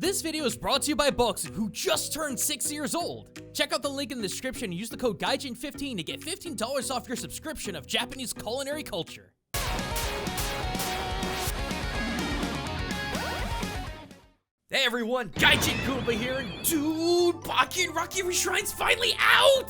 This video is brought to you by Pocky, who just turned 6 years old. Check out the link in the description and use the code Gaijin15 to get $15 off your subscription of Japanese culinary culture. Hey everyone, Gaijin Goombah here, and dude, Pocky and Rocky Reshrind's finally out!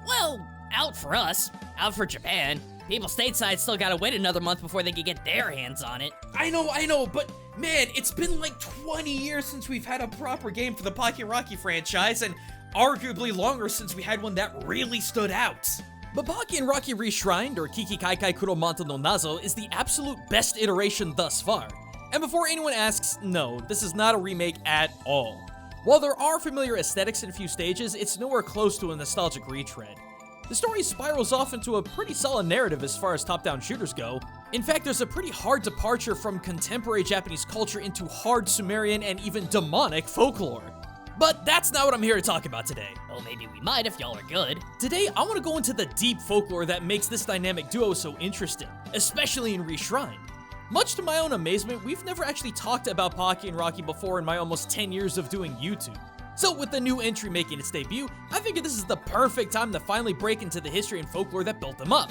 Well, out for us, out for Japan. People stateside still gotta wait another month before they can get their hands on it. I know, but man, it's been like 20 years since we've had a proper game for the Pocky and Rocky franchise, and arguably longer since we had one that really stood out. But Pocky and Rocky Reshrined, or奇々怪界黒マントの謎, is the absolute best iteration thus far. And before anyone asks, no, this is not a remake at all. While there are familiar aesthetics in a few stages, it's nowhere close to a nostalgic retread. The story spirals off into a pretty solid narrative as far as top-down shooters go. In fact, there's a pretty hard departure from contemporary Japanese culture into hard Sumerian and even demonic folklore. But that's not what I'm here to talk about today. Well, maybe we might if y'all are good. Today, I want to go into the deep folklore that makes this dynamic duo so interesting, especially in Reshrined. Much to my own amazement, we've never actually talked about Pocky and Rocky before in my almost 10 years of doing YouTube. So with the new entry making its debut, I figured this is the perfect time to finally break into the history and folklore that built them up.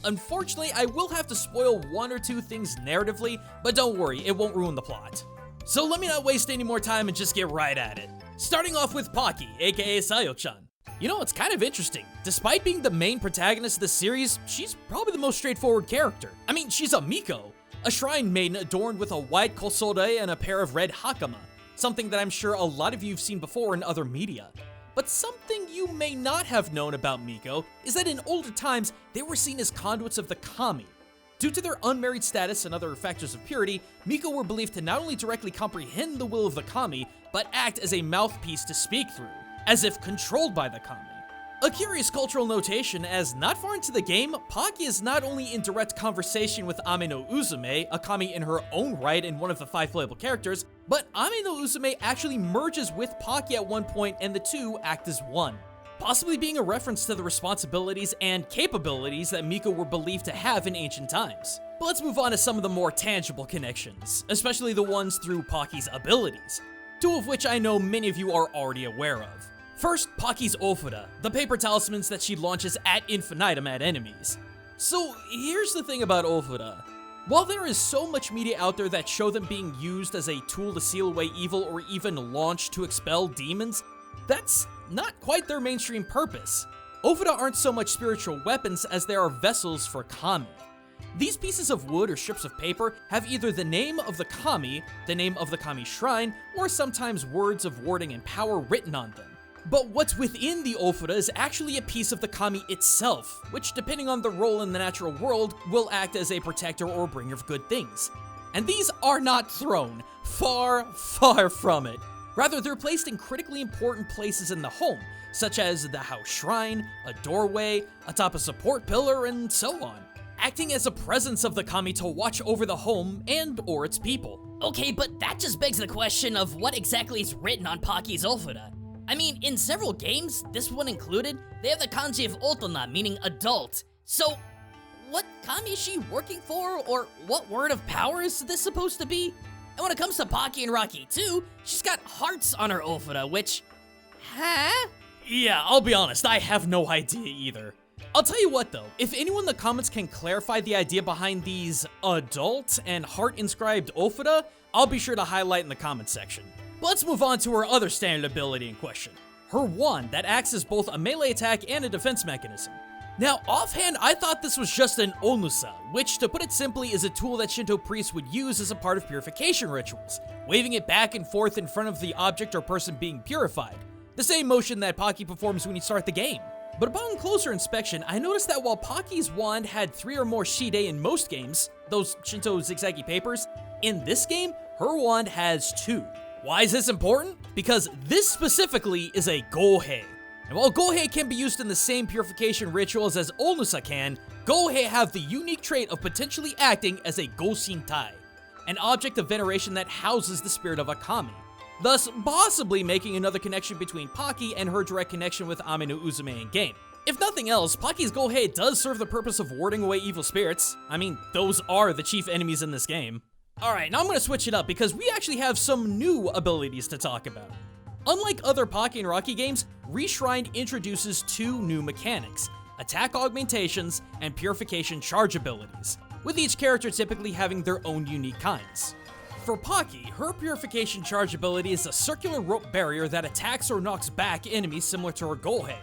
Unfortunately, I will have to spoil one or two things narratively, but don't worry, it won't ruin the plot. So let me not waste any more time and just get right at it. Starting off with Pocky, aka Sayo-chan. You know, it's kind of interesting. Despite being the main protagonist of the series, she's probably the most straightforward character. I mean, she's a Miko, a shrine maiden adorned with a white kosode and a pair of red hakama. Something that I'm sure a lot of you have seen before in other media. But something you may not have known about Miko is that in older times, they were seen as conduits of the kami. Due to their unmarried status and other factors of purity, Miko were believed to not only directly comprehend the will of the kami, but act as a mouthpiece to speak through, as if controlled by the kami. A curious cultural notation, as not far into the game, Pocky is not only in direct conversation with Ame no Uzume, a kami in her own right and one of the 5 playable characters, but Ame no Uzume actually merges with Pocky at one point and the two act as one, possibly being a reference to the responsibilities and capabilities that Miko were believed to have in ancient times. But let's move on to some of the more tangible connections, especially the ones through Pocky's abilities, 2 of which I know many of you are already aware of. First, Pocky's Ofuda, the paper talismans that she launches ad infinitum at enemies. So here's the thing about Ofuda. While there is so much media out there that show them being used as a tool to seal away evil or even launched to expel demons, that's not quite their mainstream purpose. Ofuda aren't so much spiritual weapons as they are vessels for kami. These pieces of wood or strips of paper have either the name of the kami, the name of the kami shrine, or sometimes words of wording and power written on them. But what's within the Ofuda is actually a piece of the kami itself, which depending on the role in the natural world, will act as a protector or bringer of good things. And these are not thrown, far, far from it. Rather, they're placed in critically important places in the home, such as the house shrine, a doorway, atop a support pillar, and so on, acting as a presence of the kami to watch over the home and or its people. Okay, but that just begs the question of what exactly is written on Pocky's Ofuda. I mean, in several games, this one included, they have the kanji of otona, meaning adult. So, what kami is she working for, or what word of power is this supposed to be? And when it comes to Pocky and Rocky too, she's got hearts on her Ofuda, which, huh? Yeah, I'll be honest, I have no idea either. I'll tell you what though, if anyone in the comments can clarify the idea behind these adult and heart-inscribed Ofuda, I'll be sure to highlight in the comments section. But let's move on to her other standard ability in question, her wand that acts as both a melee attack and a defense mechanism. Now, offhand, I thought this was just an onusa, which, to put it simply, is a tool that Shinto priests would use as a part of purification rituals, waving it back and forth in front of the object or person being purified, the same motion that Pocky performs when you start the game. But upon closer inspection, I noticed that while Pocky's wand had 3 or more shide in most games, those Shinto zigzaggy papers, in this game, her wand has 2. Why is this important? Because this specifically is a gohei. And while gohei can be used in the same purification rituals as onusa can, gohei have the unique trait of potentially acting as a goshintai, an object of veneration that houses the spirit of a kami, thus possibly making another connection between Pocky and her direct connection with Ame no Uzume in game. If nothing else, Pocky's gohei does serve the purpose of warding away evil spirits. I mean, those are the chief enemies in this game. Alright, now I'm gonna switch it up because we actually have some new abilities to talk about. Unlike other Pocky and Rocky games, Reshrined introduces two new mechanics: attack augmentations and purification charge abilities, with each character typically having their own unique kinds. For Pocky, her purification charge ability is a circular rope barrier that attacks or knocks back enemies similar to her Gohei.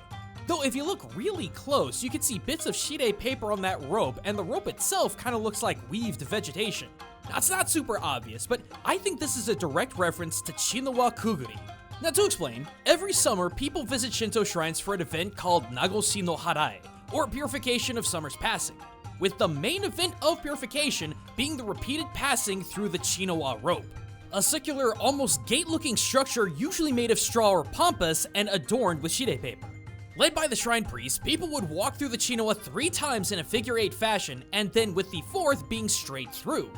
Though if you look really close, you can see bits of shide paper on that rope, and the rope itself kind of looks like weaved vegetation. Now, it's not super obvious, but I think this is a direct reference to Chinowa Kuguri. Now, to explain, every summer people visit Shinto shrines for an event called Nagoshi no Harai, or Purification of Summer's Passing, with the main event of purification being the repeated passing through the Chinowa rope, a circular, almost gate-looking structure usually made of straw or pampas and adorned with shide paper. Led by the shrine priest, people would walk through the Chinowa 3 times in a figure-8 fashion, and then with the 4th being straight through.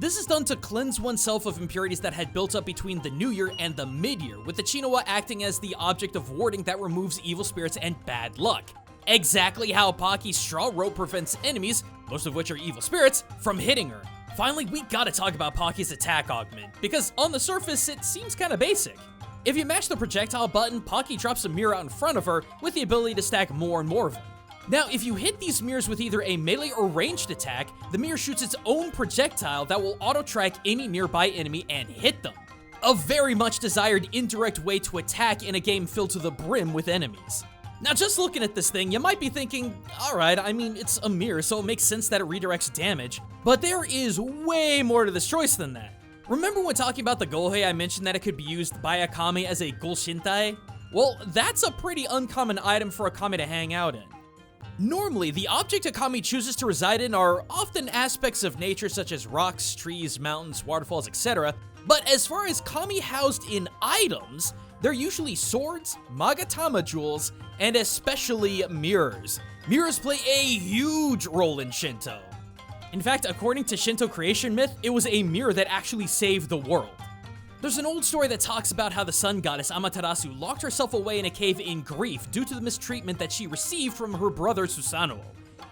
This is done to cleanse oneself of impurities that had built up between the New Year and the Mid-Year, with the Chinowa acting as the object of warding that removes evil spirits and bad luck. Exactly how Pocky's straw rope prevents enemies, most of which are evil spirits, from hitting her. Finally, we gotta talk about Pocky's attack augment, because on the surface it seems kinda basic. If you mash the projectile button, Pocky drops a mirror out in front of her with the ability to stack more and more of them. Now, if you hit these mirrors with either a melee or ranged attack, the mirror shoots its own projectile that will auto-track any nearby enemy and hit them. A very much desired indirect way to attack in a game filled to the brim with enemies. Now, just looking at this thing, you might be thinking, alright, I mean, it's a mirror, so it makes sense that it redirects damage, but there is way more to this choice than that. Remember when talking about the Gohei, I mentioned that it could be used by a kami as a Gulshintai? Well, that's a pretty uncommon item for a kami to hang out in. Normally, the object a kami chooses to reside in are often aspects of nature such as rocks, trees, mountains, waterfalls, etc. But as far as kami housed in items, they're usually swords, magatama jewels, and especially mirrors. Mirrors play a huge role in Shinto. In fact, according to Shinto creation myth, it was a mirror that actually saved the world. There's an old story that talks about how the sun goddess Amaterasu locked herself away in a cave in grief due to the mistreatment that she received from her brother Susanoo.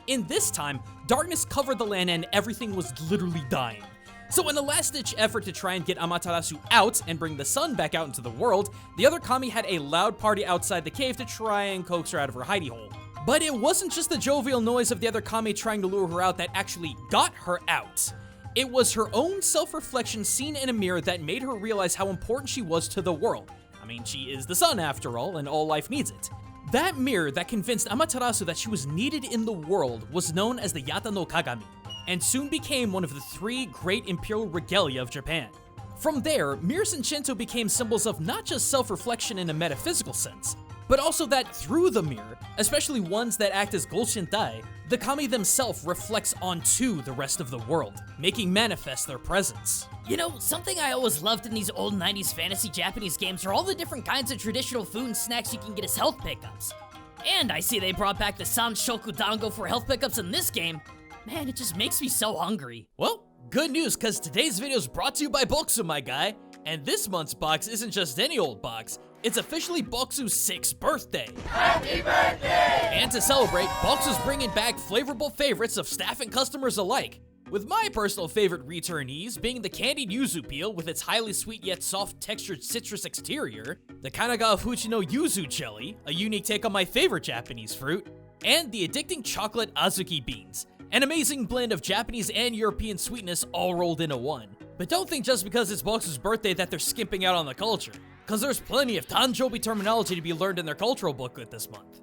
In this time, darkness covered the land and everything was literally dying. So in a last-ditch effort to try and get Amaterasu out and bring the sun back out into the world, the other kami had a loud party outside the cave to try and coax her out of her hidey hole. But it wasn't just the jovial noise of the other kami trying to lure her out that actually got her out. It was her own self-reflection seen in a mirror that made her realize how important she was to the world. I mean, she is the sun after all, and all life needs it. That mirror that convinced Amaterasu that she was needed in the world was known as the Yata no Kagami, and soon became one of the 3 great imperial regalia of Japan. From there, mirrors in Shinto became symbols of not just self-reflection in a metaphysical sense, but also that through the mirror, especially ones that act as Gulshintai, the kami themselves reflects onto the rest of the world, making manifest their presence. You know, something I always loved in these old 90s fantasy Japanese games are all the different kinds of traditional food and snacks you can get as health pickups. And I see they brought back the Sanshoku Dango for health pickups in this game. Man, it just makes me so hungry. Well, good news, because today's video is brought to you by Boxu, my guy. And this month's box isn't just any old box, it's officially Boxu's 6th birthday. Happy birthday! And to celebrate, Boxu's bringing back flavorful favorites of staff and customers alike. With my personal favorite returnees being the candied yuzu peel with its highly sweet yet soft textured citrus exterior, the Kanagawa Fuchi no yuzu jelly, a unique take on my favorite Japanese fruit, and the addicting chocolate azuki beans, an amazing blend of Japanese and European sweetness all rolled into one. But don't think just because it's Boxu's birthday that they're skimping out on the culture, cause there's plenty of Tanjobi terminology to be learned in their cultural booklet this month.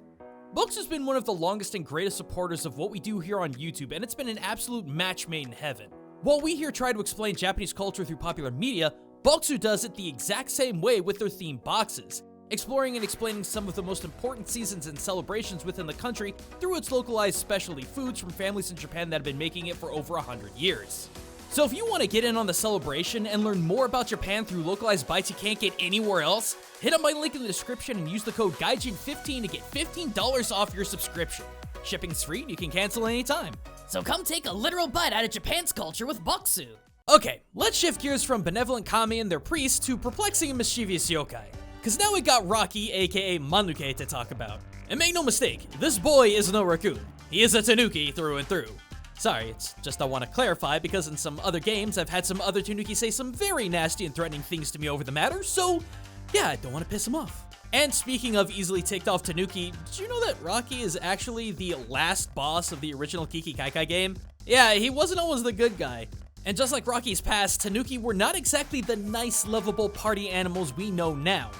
Boxu's been one of the longest and greatest supporters of what we do here on YouTube, and it's been an absolute match made in heaven. While we here try to explain Japanese culture through popular media, Boxu does it the exact same way with their themed boxes, exploring and explaining some of the most important seasons and celebrations within the country through its localized specialty foods from families in Japan that have been making it for over 100 years. So if you want to get in on the celebration and learn more about Japan through localized bites you can't get anywhere else, hit up my link in the description and use the code Gaijin15 to get $15 off your subscription. Shipping's free and you can cancel anytime. So come take a literal bite out of Japan's culture with Boxu. Okay, let's shift gears from benevolent kami and their priests to perplexing and mischievous yokai. Cause now we got Rocky, aka Manuke, to talk about. And make no mistake, this boy is no raccoon. He is a tanuki through and through. Sorry, it's just I want to clarify because in some other games I've had some other Tanuki say some very nasty and threatening things to me over the matter, so yeah, I don't want to piss him off. And speaking of easily ticked off Tanuki, did you know that Rocky is actually the last boss of the original奇々怪界game? Yeah, he wasn't always the good guy. And just like Rocky's past, Tanuki were not exactly the nice, lovable party animals we know now.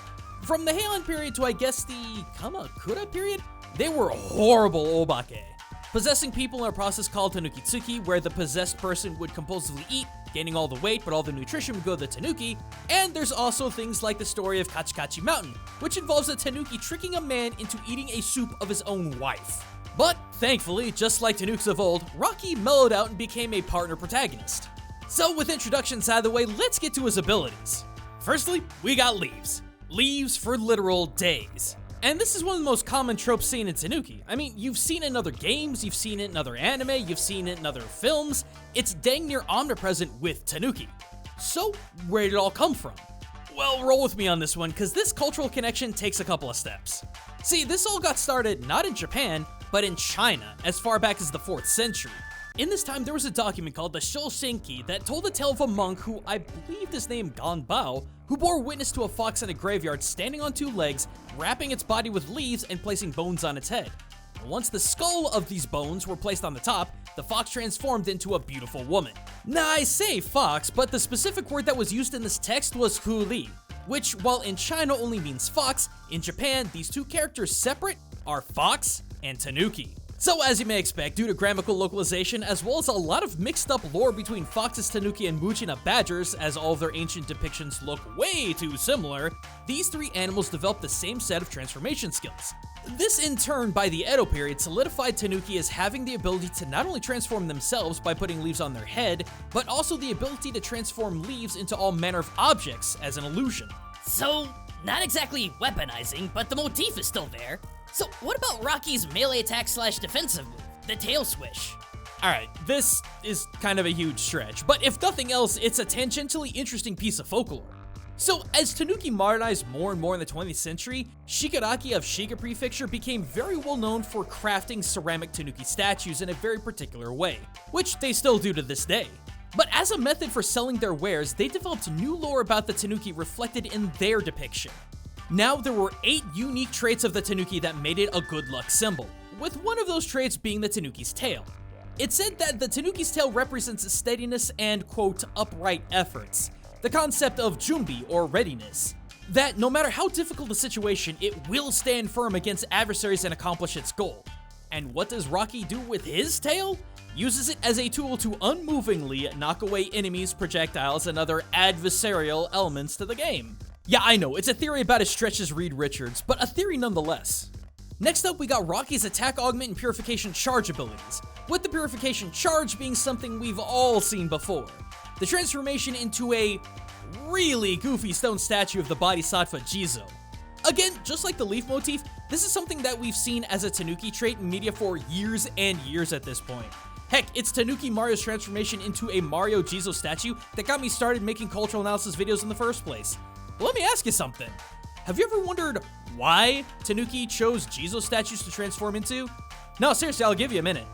From the Heian period to I guess the Kamakura period, they were horrible obake. Possessing people in a process called Tanukitsuki, where the possessed person would compulsively eat, gaining all the weight, but all the nutrition would go to the Tanuki. And there's also things like the story of Kachikachi Mountain, which involves a Tanuki tricking a man into eating a soup of his own wife. But thankfully, just like Tanuks of old, Rocky mellowed out and became a partner protagonist. So with introductions out of the way, let's get to his abilities. Firstly, we got leaves. Leaves for literal days. And this is one of the most common tropes seen in Tanuki. I mean, you've seen it in other games, you've seen it in other anime, you've seen it in other films. It's dang near omnipresent with Tanuki. So, where did it all come from? Well, roll with me on this one, because this cultural connection takes a couple of steps. See, this all got started not in Japan, but in China, as far back as the 4th century. In this time, there was a document called the Shoshenki that told the tale of a monk who I believe is named Ganbao, who bore witness to a fox in a graveyard standing on 2 legs, wrapping its body with leaves and placing bones on its head. And once the skull of these bones were placed on the top, the fox transformed into a beautiful woman. Now I say fox, but the specific word that was used in this text was huli, which while in China only means fox, in Japan these 2 characters separate are fox and Tanuki. So as you may expect, due to grammatical localization as well as a lot of mixed up lore between foxes, Tanuki, and Mujina badgers, as all of their ancient depictions look way too similar, these 3 animals developed the same set of transformation skills. This in turn, by the Edo period, solidified Tanuki as having the ability to not only transform themselves by putting leaves on their head, but also the ability to transform leaves into all manner of objects as an illusion. So, not exactly weaponizing, but the motif is still there. So what about Rocky's melee attack / defensive move, the tail swish? Alright, this is kind of a huge stretch, but if nothing else, it's a tangentially interesting piece of folklore. So as Tanuki modernized more and more in the 20th century, Shigaraki of Shiga Prefecture became very well known for crafting ceramic Tanuki statues in a very particular way, which they still do to this day. But as a method for selling their wares, they developed new lore about the Tanuki reflected in their depiction. Now, there were 8 unique traits of the Tanuki that made it a good luck symbol, with one of those traits being the Tanuki's tail. It's said that the Tanuki's tail represents steadiness and, quote, upright efforts, the concept of junbi or readiness, that no matter how difficult the situation, it will stand firm against adversaries and accomplish its goal. And what does Rocky do with his tail? Uses it as a tool to unmovingly knock away enemies, projectiles, and other adversarial elements to the game. Yeah, I know, it's a theory about as stretched as Reed Richards, but a theory nonetheless. Next up, we got Rocky's attack augment and purification charge abilities, with the purification charge being something we've all seen before. The transformation into a really goofy stone statue of the Bodhisattva Jizo. Again, just like the leaf motif, this is something that we've seen as a Tanuki trait in media for years and years at this point. Heck, it's Tanuki Mario's transformation into a Mario Jizo statue that got me started making cultural analysis videos in the first place. But let me ask you something. Have you ever wondered why Tanuki chose Jizo statues to transform into? No, seriously, I'll give you a minute.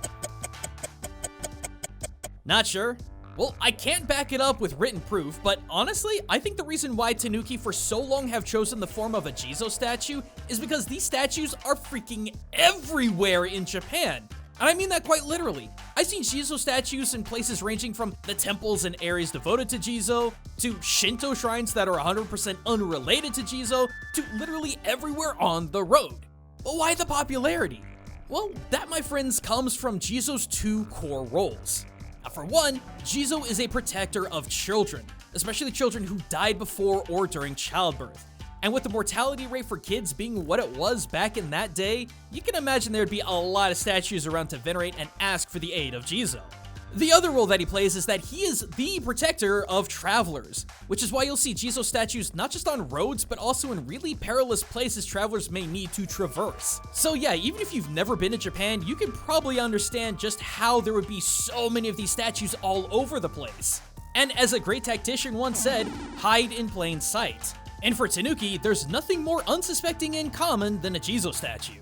Not sure? Well, I can't back it up with written proof, but honestly, I think the reason why Tanuki for so long have chosen the form of a Jizo statue is because these statues are freaking everywhere in Japan. And I mean that quite literally. I've seen Jizo statues in places ranging from the temples and areas devoted to Jizo, to Shinto shrines that are 100% unrelated to Jizo, to literally everywhere on the road. But why the popularity? Well, that, my friends, comes from Jizo's 2 core roles. Now, for one, Jizo is a protector of children, especially children who died before or during childbirth. And with the mortality rate for kids being what it was back in that day, you can imagine there'd be a lot of statues around to venerate and ask for the aid of Jizo. The other role that he plays is that he is the protector of travelers, which is why you'll see Jizo statues not just on roads, but also in really perilous places travelers may need to traverse. So yeah, even if you've never been to Japan, you can probably understand just how there would be so many of these statues all over the place. And as a great tactician once said, hide in plain sight. And for Tanuki, there's nothing more unsuspecting and common than a Jizo statue.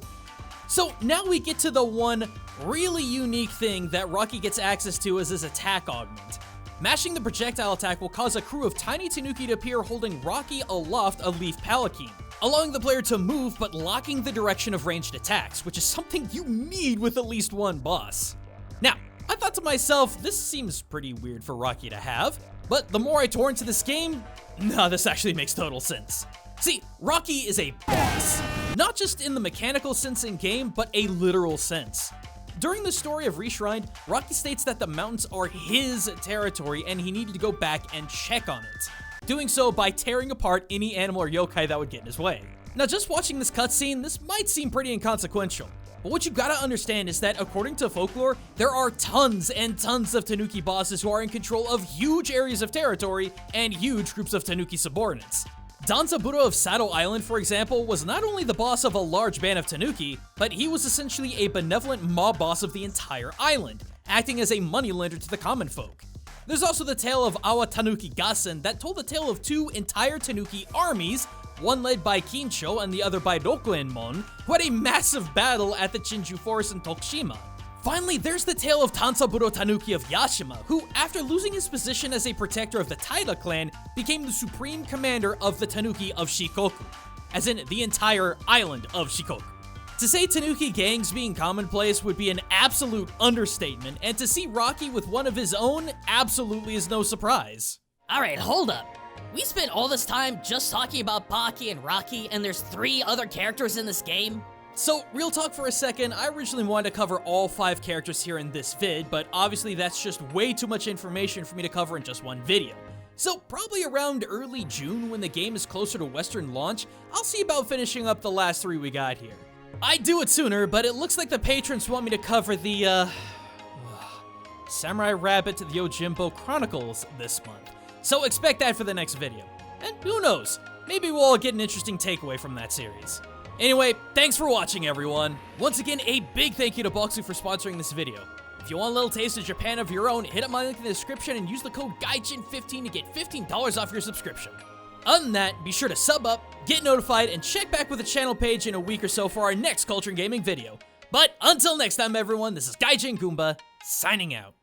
So now we get to the one really unique thing that Rocky gets access to as his attack augment. Mashing the projectile attack will cause a crew of tiny Tanuki to appear holding Rocky aloft a leaf palanquin, allowing the player to move but locking the direction of ranged attacks, which is something you need with at least one boss. Now, I thought to myself, this seems pretty weird for Rocky to have, but the more I tore into this game, nah, this actually makes total sense. See, Rocky is a boss, not just in the mechanical sense in game, but a literal sense. During the story of Reshrined, Rocky states that the mountains are his territory and he needed to go back and check on it, doing so by tearing apart any animal or yokai that would get in his way. Now, just watching this cutscene, this might seem pretty inconsequential, but what you gotta understand is that according to Folklore, there are tons and tons of Tanuki bosses who are in control of huge areas of territory and huge groups of Tanuki subordinates. Danzaburo of Sato Island, for example, was not only the boss of a large band of Tanuki, but he was essentially a benevolent mob boss of the entire island, acting as a moneylender to the common folk. There's also the tale of Awa Tanuki Gassen that told the tale of two entire Tanuki armies, one led by Kincho and the other by Rokuenmon, who had a massive battle at the Chinju Forest in Tokushima. Finally, there's the tale of Tansaburo Tanuki of Yashima, who, after losing his position as a protector of the Taida clan, became the supreme commander of the Tanuki of Shikoku, as in the entire island of Shikoku. To say Tanuki gangs being commonplace would be an absolute understatement, and to see Rocky with one of his own absolutely is no surprise. Alright, hold up. We spent all this time just talking about Pocky and Rocky, and there's 3 other characters in this game? So, real talk for a second, I originally wanted to cover all 5 characters here in this vid, but obviously that's just way too much information for me to cover in just one video. So, probably around early June, when the game is closer to Western launch, I'll see about finishing up the last 3 we got here. I'd do it sooner, but it looks like the patrons want me to cover the, Samurai Rabbit the Yojimbo Chronicles this month. So expect that for the next video. And who knows, maybe we'll all get an interesting takeaway from that series. Anyway, thanks for watching, everyone. Once again, a big thank you to Boxu for sponsoring this video. If you want a little taste of Japan of your own, hit up my link in the description and use the code Gaijin15 to get $15 off your subscription. Other than that, be sure to sub up, get notified, and check back with the channel page in a week or so for our next Culture and Gaming video. But until next time, everyone, this is Gaijin Goombah, signing out.